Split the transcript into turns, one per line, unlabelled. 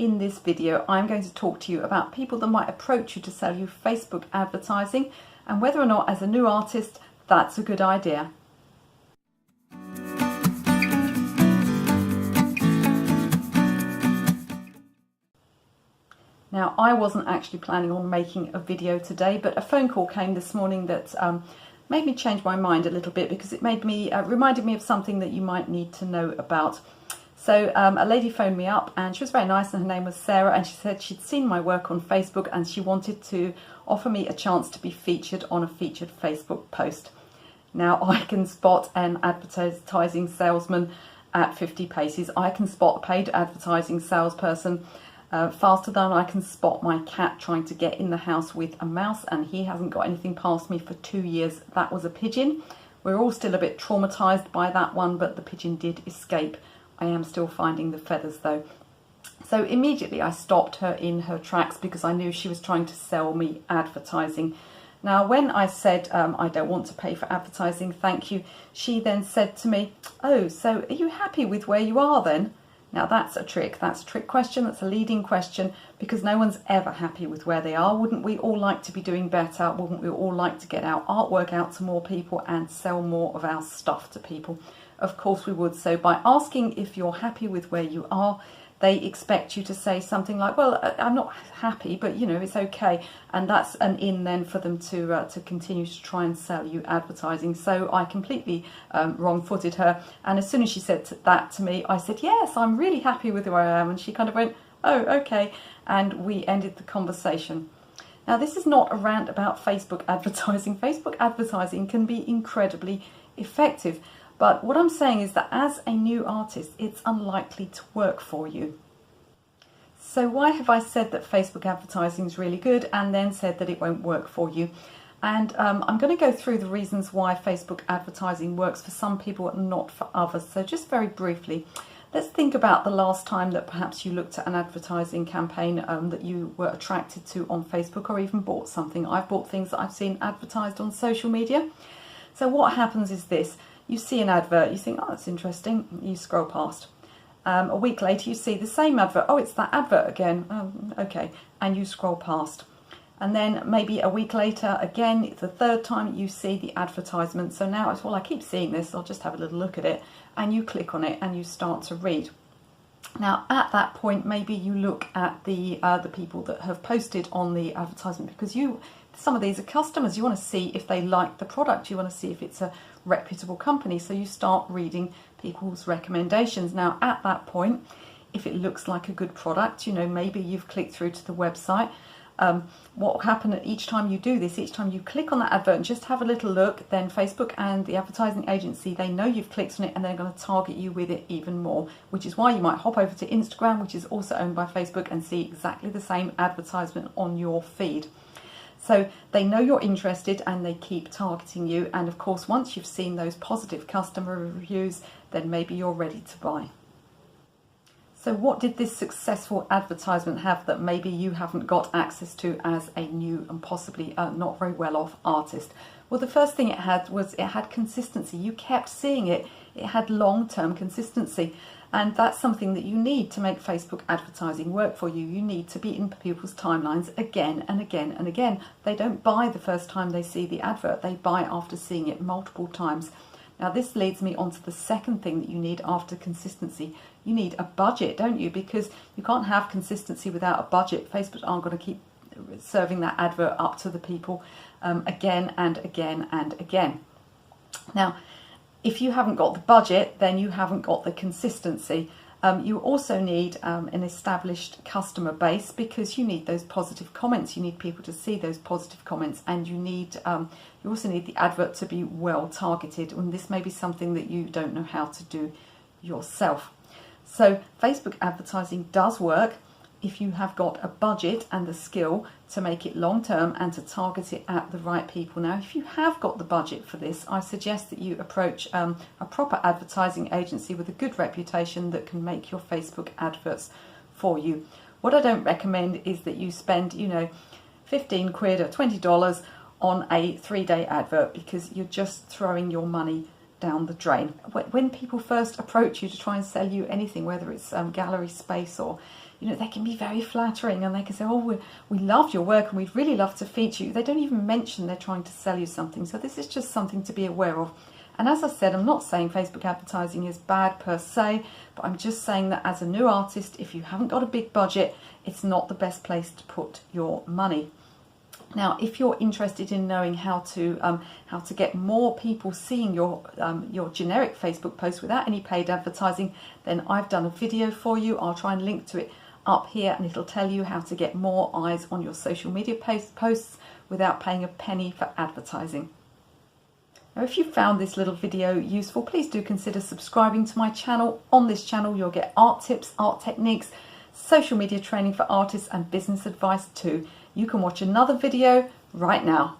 in this video I'm going to talk to you about people that might approach you to sell you Facebook advertising and whether or not as a new artist that's a good idea. Now, I wasn't actually planning on making a video today, but a phone call came this morning that made me change my mind a little bit because it made me reminded me of something that you might need to know about. So a lady phoned me up and she was very nice and her name was Sarah, and she said she'd seen my work on Facebook and she wanted to offer me a chance to be featured on a featured Facebook post. Now, I can spot an advertising salesman at 50 paces. I can spot a paid advertising salesperson faster than I can spot my cat trying to get in the house with a mouse, and he hasn't got anything past me for 2 years. That was a pigeon. We're all still a bit traumatized by that one, but the pigeon did escape. I am still finding the feathers though. So immediately I stopped her in her tracks because I knew she was trying to sell me advertising. Now, when I said I don't want to pay for advertising, thank you, she then said to me, "Oh, so are you happy with where you are then?" Now that's a trick question, that's a leading question, because no one's ever happy with where they are. Wouldn't we all like to be doing better? Wouldn't we all like to get our artwork out to more people and sell more of our stuff to people? Of course we would. So by asking if you're happy with where you are, they expect you to say something like, well, I'm not happy, but you know, it's okay. And that's an in then for them to continue to try and sell you advertising. So I completely wrong-footed her. And as soon as she said that to me, I said, yes, I'm really happy with where I am. And she kind of went, oh, okay. And we ended the conversation. Now, this is not a rant about Facebook advertising. Facebook advertising can be incredibly effective. But what I'm saying is that as a new artist, it's unlikely to work for you. So why have I said that Facebook advertising is really good and then said that it won't work for you? And I'm going to go through the reasons why Facebook advertising works for some people and not for others. So just very briefly, let's think about the last time that perhaps you looked at an advertising campaign that you were attracted to on Facebook, or even bought something. I've bought things that I've seen advertised on social media. So what happens is this. You see an advert, you think, oh, that's interesting, you scroll past. A week later you see the same advert, oh, it's that advert again, okay, and you scroll past. And then maybe a week later, again, the third time you see the advertisement. So now it's, well, I keep seeing this, I'll just have a little look at it, and you click on it and you start to read. Now, at that point, maybe you look at the people that have posted on the advertisement, because some of these are customers. You want to see if they like the product. You want to see if it's a reputable company. So you start reading people's recommendations. Now, at that point, if it looks like a good product, you know, maybe you've clicked through to the website. What will happen each time you do this, each time you click on that advert and just have a little look, then Facebook and the advertising agency, they know you've clicked on it and they're going to target you with it even more, which is why you might hop over to Instagram, which is also owned by Facebook, and see exactly the same advertisement on your feed. So they know you're interested and they keep targeting you. And of course, once you've seen those positive customer reviews, then maybe you're ready to buy. So what did this successful advertisement have that maybe you haven't got access to as a new and possibly not very well off artist? Well, the first thing it had was it had consistency. You kept seeing it. It had long-term consistency. And that's something that you need to make Facebook advertising work for you. You need to be in people's timelines again and again and again. They don't buy the first time they see the advert. They buy after seeing it multiple times. Now, this leads me on to the second thing that you need after consistency. You need a budget, don't you? Because you can't have consistency without a budget. Facebook aren't going to keep serving that advert up to the people again and again and again. Now, if you haven't got the budget, then you haven't got the consistency. You also need an established customer base, because you need those positive comments. You need people to see those positive comments, and you also need the advert to be well targeted. And this may be something that you don't know how to do yourself. So Facebook advertising does work if you have got a budget and the skill to make it long term and to target it at the right people. Now, if you have got the budget for this, I suggest that you approach a proper advertising agency with a good reputation that can make your Facebook adverts for you. What I don't recommend is that you spend, 15 quid or $20 on a 3-day advert, because you're just throwing your money down the drain. When people first approach you to try and sell you anything, whether it's gallery space or, you know, they can be very flattering and they can say, oh, we love your work and we'd really love to feature you. They don't even mention they're trying to sell you something. So this is just something to be aware of. And as I said, I'm not saying Facebook advertising is bad per se, but I'm just saying that as a new artist, if you haven't got a big budget, it's not the best place to put your money. Now, if you're interested in knowing how to get more people seeing your generic Facebook post without any paid advertising, then I've done a video for you. I'll try and link to it up here, and it'll tell you how to get more eyes on your social media posts without paying a penny for advertising. Now, if you found this little video useful, please do consider subscribing to my channel. On this channel, you'll get art tips, art techniques, social media training for artists, and business advice too. You can watch another video right now.